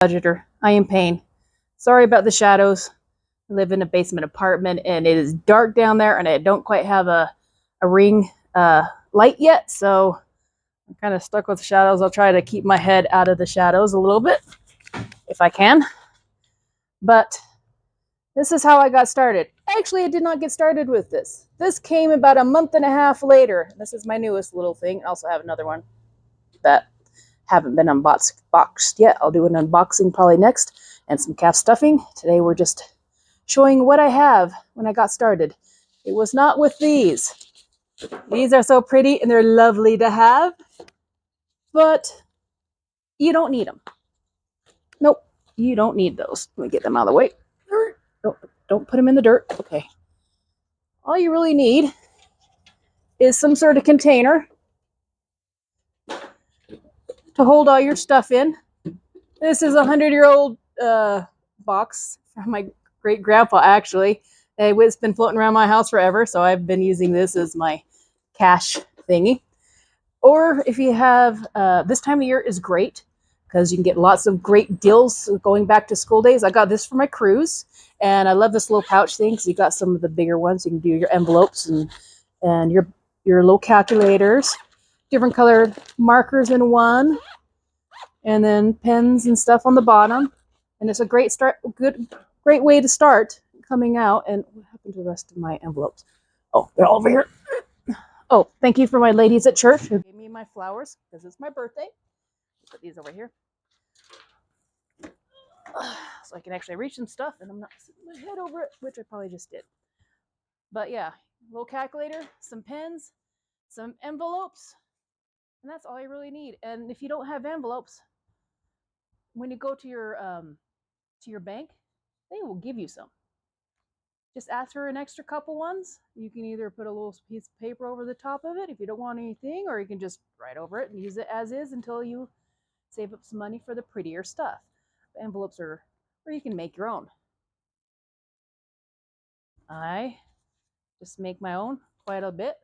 Budgeter. I am Payne. Sorry about the shadows. I live in a basement apartment and it is dark down there and I don't quite have a ring light yet, so I'm kind of stuck with the shadows. I'll try to keep my head out of the shadows a little bit if I can. But this is how I got started. Actually, I did not get started with this. This came about a month and a half later. This is my newest little thing. I also have another one that haven't been unboxed yet. I'll do an unboxing probably next, and some calf stuffing. Today we're just showing what I have when I got started. It was not with these. These are so pretty and they're lovely to have, but you don't need them. Nope, you don't need those. Let me get them out of the way. Don't put them in the dirt. Okay. All you really need is some sort of container to hold all your stuff in. This is a 100-year-old box from my great grandpa, actually. It's been floating around my house forever, so I've been using this as my cash thingy. Or if you have, this time of year is great because you can get lots of great deals going back to school days. I got this for my cruise, and I love this little pouch thing because you got some of the bigger ones. You can do your envelopes and your little calculators, different colored markers in one, and then pens and stuff on the bottom. And it's a great great way to start coming out. And what happened to the rest of my envelopes? Oh, they're all over here. Oh, thank you for my ladies at church who gave me my flowers because it's my birthday. Put these over here so I can actually reach some stuff and I'm not sitting my head over it, which I probably just did. But yeah, little calculator, some pens, some envelopes, and that's all you really need. And if you don't have envelopes, when you go to your bank, they will give you some. Just ask for an extra couple ones. You can either put a little piece of paper over the top of it if you don't want anything, or you can just write over it and use it as is until you save up some money for the prettier stuff. The envelopes are, or you can make your own. I just make my own quite a bit.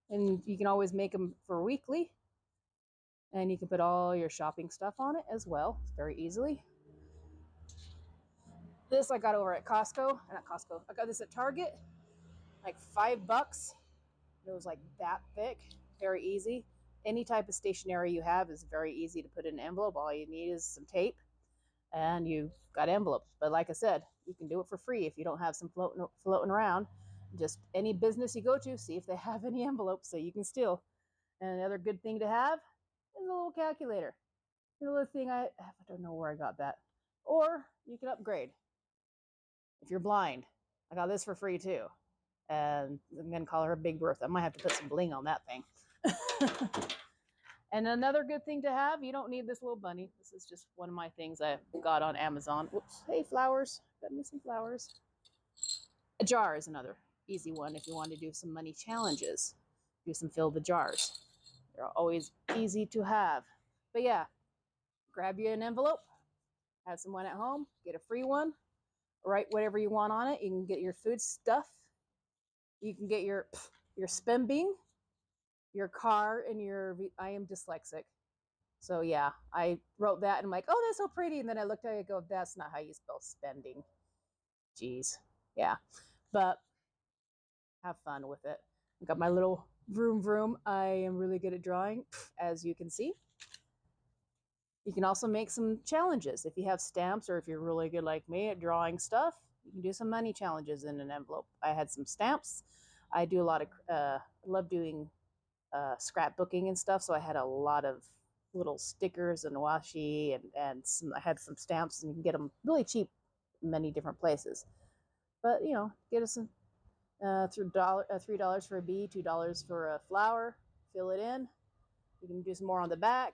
And you can always make them for weekly. And you can put all your shopping stuff on it as well, very easily. This I got over at Costco, not Costco. I got this at Target, like $5. It was like that thick, very easy. Any type of stationery you have is very easy to put in an envelope. All you need is some tape, and you've got envelopes. But like I said, you can do it for free if you don't have some floating around. Just any business you go to, see if they have any envelopes so you can steal. And another good thing to have is a little calculator. The little thing I don't know where I got that. Or you can upgrade. If you're blind, I got this for free too. And I'm gonna call her Big Bertha. I might have to put some bling on that thing. And another good thing to have, you don't need this little bunny. This is just one of my things I got on Amazon. Whoops, hey, flowers. Got me some flowers. A jar is another easy one if you want to do some money challenges. Do some fill the jars. They're always easy to have. But yeah, grab you an envelope, have someone at home, get a free one, write whatever you want on it. You can get your food stuff. You can get your spending, your car, and your. I am dyslexic, so yeah, I wrote that and I'm like, oh, that's so pretty. And then I looked at it and go, that's not how you spell spending. Jeez, yeah, but have fun with it. I got my little vroom vroom. I am really good at drawing, as you can see. You can also make some challenges if you have stamps, or if you're really good like me at drawing stuff. You can do some money challenges in an envelope. I had some stamps. I do a lot of love doing scrapbooking and stuff, so I had a lot of little stickers and washi, and I had some stamps, and you can get them really cheap in many different places. But you know, get us some $3 for a bee, $2 for a flower. Fill it in. You can do some more on the back.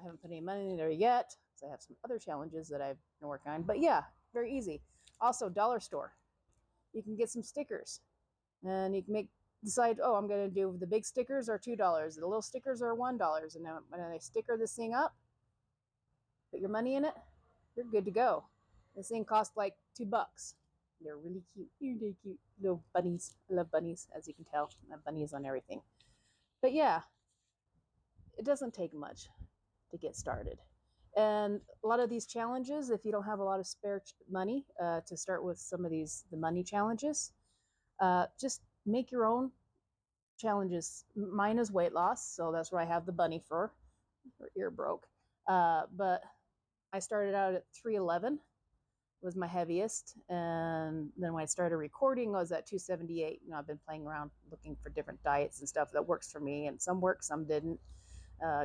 I haven't put any money in there yet, so I have some other challenges that I've been working on. But yeah, very easy. Also, dollar store. You can get some stickers, and you can decide, oh, I'm going to do the big stickers are $2, the little stickers are $1, and then when I sticker this thing up, put your money in it, you're good to go. This thing costs like $2. They're really cute. Really cute little bunnies. I love bunnies, as you can tell. I have bunnies on everything. But yeah, it doesn't take much. to get started. And a lot of these challenges, if you don't have a lot of spare money to start with some of the money challenges, just make your own challenges. Mine is weight loss, so that's where I have the bunny fur. Her ear broke. But I started out at 311 was my heaviest, and then when I started recording, I was at 278. I've been playing around looking for different diets and stuff that works for me, and some work, some didn't.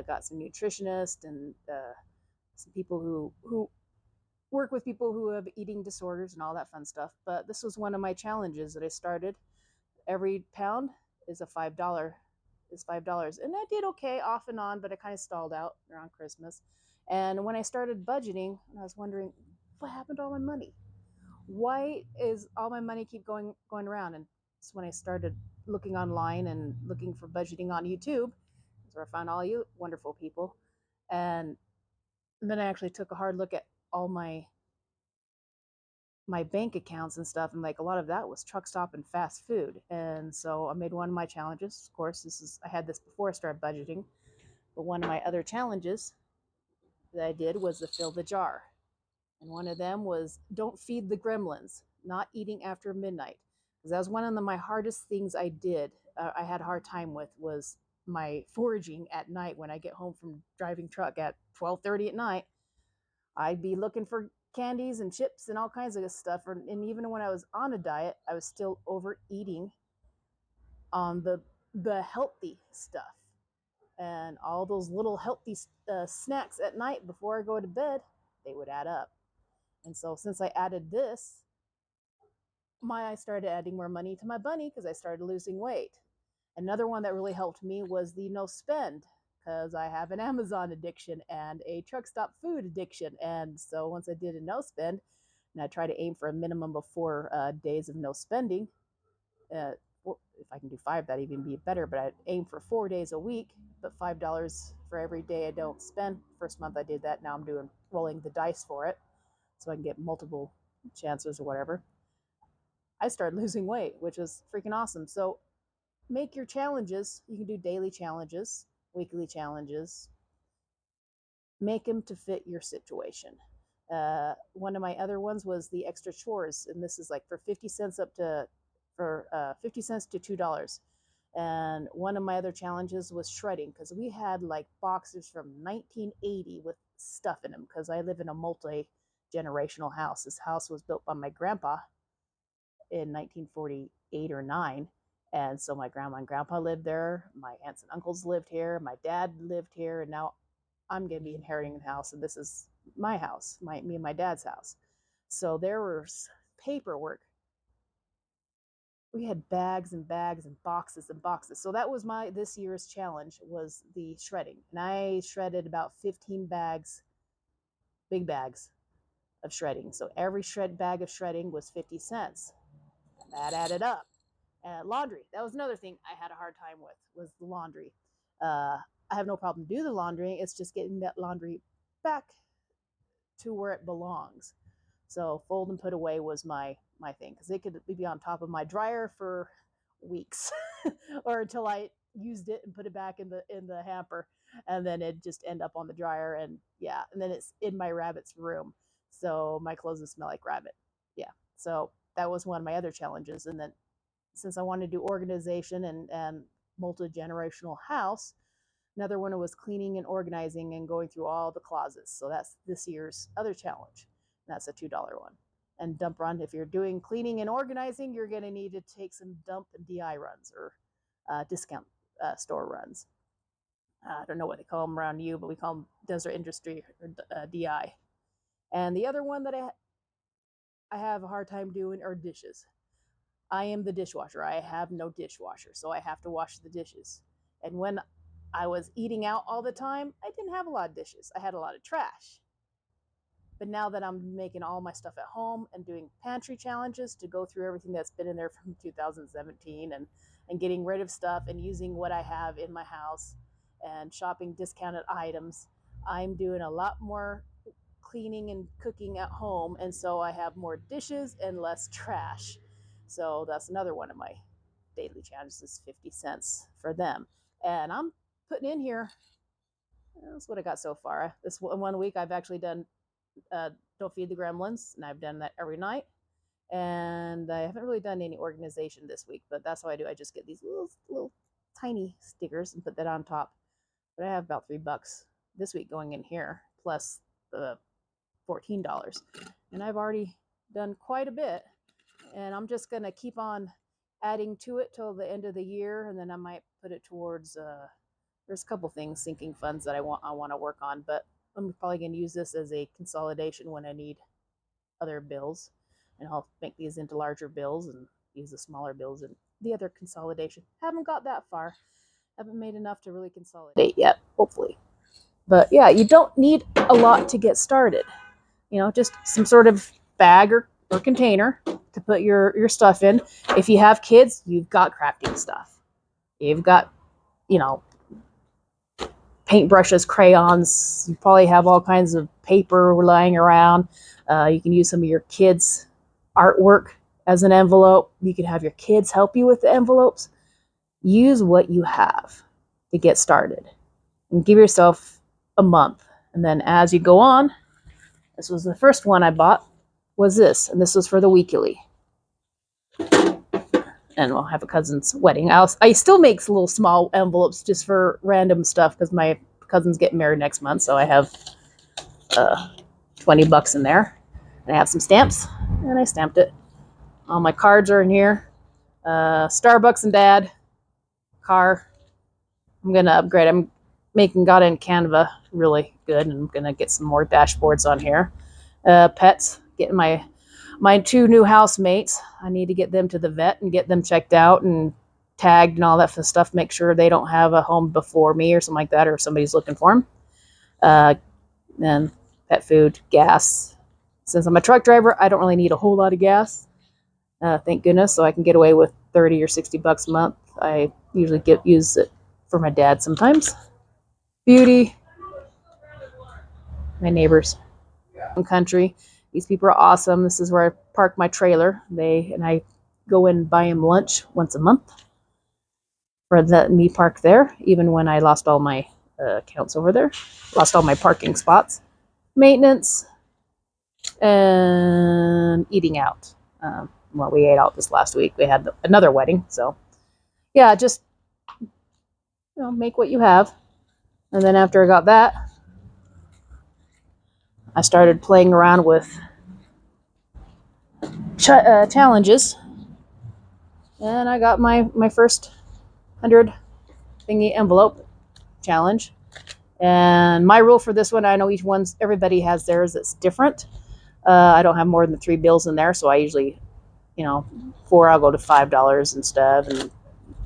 Got some nutritionists and some people who work with people who have eating disorders and all that fun stuff. But this was one of my challenges that I started. Every pound is a $5. Is $5, and I did okay off and on, but I kind of stalled out around Christmas. And when I started budgeting, I was wondering, what happened to all my money? Why is all my money keep going around? And it's when I started looking online and looking for budgeting on YouTube. That's where I found all you wonderful people. And then I actually took a hard look at all my bank accounts and stuff, and like a lot of that was truck stop and fast food. And so I made one of my challenges. Of course, I had this before I started budgeting, but one of my other challenges that I did was to fill the jar. And one of them was don't feed the gremlins, not eating after midnight. Because that was one of my hardest things I did. I had a hard time with was my foraging at night when I get home from driving truck at 12:30 at night. I'd be looking for candies and chips and all kinds of stuff. And even when I was on a diet, I was still overeating on the healthy stuff. And all those little healthy snacks at night before I go to bed, they would add up. And so since I added this, I started adding more money to my bunny because I started losing weight. Another one that really helped me was the no spend, because I have an Amazon addiction and a truck stop food addiction. And so once I did a no spend, and I try to aim for a minimum of 4 days of no spending. If I can do 5, that'd even be better, but I'd aim for 4 days a week, but $5 for every day I don't spend. First month I did that. Now I'm rolling the dice for it so I can get multiple chances or whatever. I started losing weight, which was freaking awesome. So make your challenges. You can do daily challenges, weekly challenges. Make them to fit your situation. One of my other ones was the extra chores, and this is like for 50 cents to $2. And one of my other challenges was shredding, because we had like boxes from 1980 with stuff in them, because I live in a multi-generational house. This house was built by my grandpa in 1948 or 9. And so my grandma and grandpa lived there. My aunts and uncles lived here. My dad lived here. And now I'm going to be inheriting the house. And this is my house, me and my dad's house. So there was paperwork. We had bags and bags and boxes and boxes. So that was this year's challenge, was the shredding. And I shredded about 15 bags, big bags of shredding. So every bag of shredding was 50 cents. That added up. Laundry, that was another thing I had a hard time with, was the laundry. I have no problem do the laundry. It's just getting that laundry back to where it belongs. So fold and put away was my thing, because it could be on top of my dryer for weeks or until I used it and put it back in the hamper, and then it just end up on the dryer, and then it's in my rabbit's room, so my clothes will smell like rabbit. So that was one of my other challenges. And then since I wanted to do organization and multi-generational house, another one was cleaning and organizing and going through all the closets. So that's this year's other challenge. That's a $2 one. And dump run, if you're doing cleaning and organizing, you're going to need to take some dump and DI runs, or discount store runs. I don't know what they call them around you, but we call them desert industry, or DI. And the other one that I have a hard time doing are dishes. I am the dishwasher. I have no dishwasher, so I have to wash the dishes. And when I was eating out all the time, I didn't have a lot of dishes. I had a lot of trash. But now that I'm making all my stuff at home and doing pantry challenges to go through everything that's been in there from 2017, and getting rid of stuff and using what I have in my house and shopping discounted items, I'm doing a lot more cleaning and cooking at home. And so I have more dishes and less trash. So that's another one of my daily challenges, is 50 cents for them. And I'm putting in here That's what I got so far. This one week I've actually done Don't Feed the Gremlins, and I've done that every night. And I haven't really done any organization this week, but that's how I do. I just get these little tiny stickers and put that on top. But I have about $3 this week going in here, plus the $14. And I've already done quite a bit. And I'm just going to keep on adding to it till the end of the year. And then I might put it towards, there's a couple things, sinking funds that I want to work on. But I'm probably going to use this as a consolidation when I need other bills. And I'll make these into larger bills and use the smaller bills and the other consolidation. Haven't got that far. Haven't made enough to really consolidate yet, hopefully. But yeah, you don't need a lot to get started. Just some sort of bag or container to put your stuff in. If you have kids, you've got crafting stuff. You've got, paintbrushes, crayons. You probably have all kinds of paper lying around. You can use some of your kids' artwork as an envelope. You can have your kids help you with the envelopes. Use what you have to get started and give yourself a month. And then as you go on, this was the first one I bought, was this. And this was for the weekly. And we'll have a cousin's wedding. I still make little small envelopes just for random stuff because my cousin's getting married next month. So I have $20 in there. And I have some stamps. And I stamped it. All my cards are in here. Starbucks and Dad. Car. I'm going to upgrade. I'm making got in Canva really good. And I'm going to get some more dashboards on here. Pets. Getting my 2 new housemates. I need to get them to the vet and get them checked out and tagged and all that stuff. Make sure they don't have a home before me or something like that, or if somebody's looking for them. And pet food, gas. Since I'm a truck driver, I don't really need a whole lot of gas. Thank goodness. So I can get away with $30 or $60 a month. I usually use it for my dad sometimes. Beauty. My neighbors. Country. These people are awesome. This is where I park my trailer. I go in and buy them lunch once a month for letting me park there, even when I lost all my accounts over there. Lost all my parking spots. Maintenance and eating out. We ate out this last week. We had another wedding. So, yeah, just make what you have. And then after I got that, I started playing around with challenges, and I got my first 100 thingy envelope challenge. And my rule for this one, I know everybody has theirs. It's different. I don't have more than 3 bills in there, so I usually, 4, I'll go to $5 and stuff, and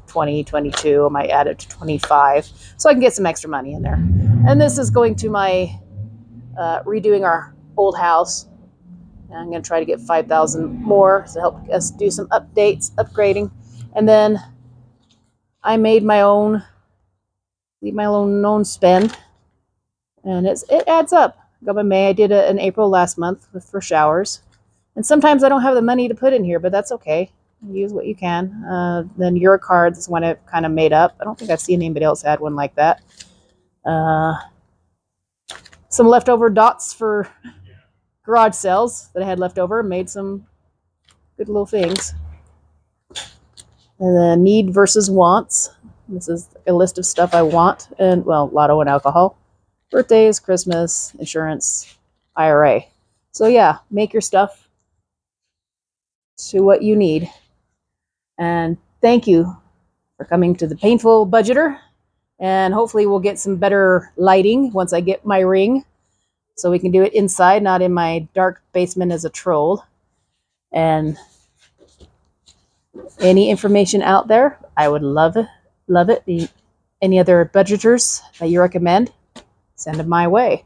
20, 22, I might add it to 25, so I can get some extra money in there. And this is going to my redoing our old house. And I'm going to try to get 5,000 more to help us do some updates, upgrading. And then I made my own spend. And it adds up. Got my May. I did it in April last month for showers. And sometimes I don't have the money to put in here, but that's okay. Use what you can. Then your cards is one I've kind of made up. I don't think I've seen anybody else had one like that. Some leftover dots for garage sales that I had left over. Made some good little things. And then need versus wants. This is a list of stuff I want. And, lotto and alcohol. Birthdays, Christmas, insurance, IRA. So, yeah, make your stuff to what you need. And thank you for coming to the Painful Budgeter. And hopefully we'll get some better lighting once I get my ring. So we can do it inside, not in my dark basement as a troll. And any information out there, I would love it. Any other budgeters that you recommend, send them my way.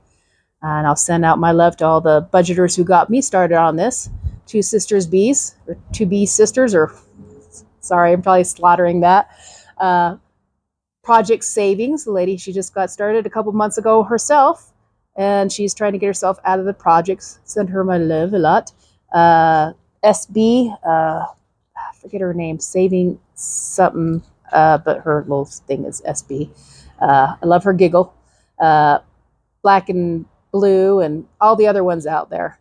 And I'll send out my love to all the budgeters who got me started on this. 2 sisters bees, or 2 bee sisters, or sorry, I'm probably slaughtering that. Project Savings, the lady, she just got started a couple months ago herself. And she's trying to get herself out of the projects. Send her my love a lot. SB, I forget her name, Saving something, but her little thing is SB. I love her giggle. Black and Blue, and all the other ones out there.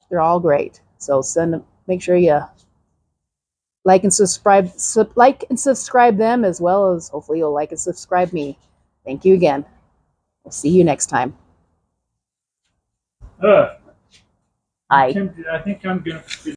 They're all great. So make sure you like and subscribe them, as well as hopefully you'll like and subscribe me. Thank you again. We'll see you next time. I Bye. think I'm gonna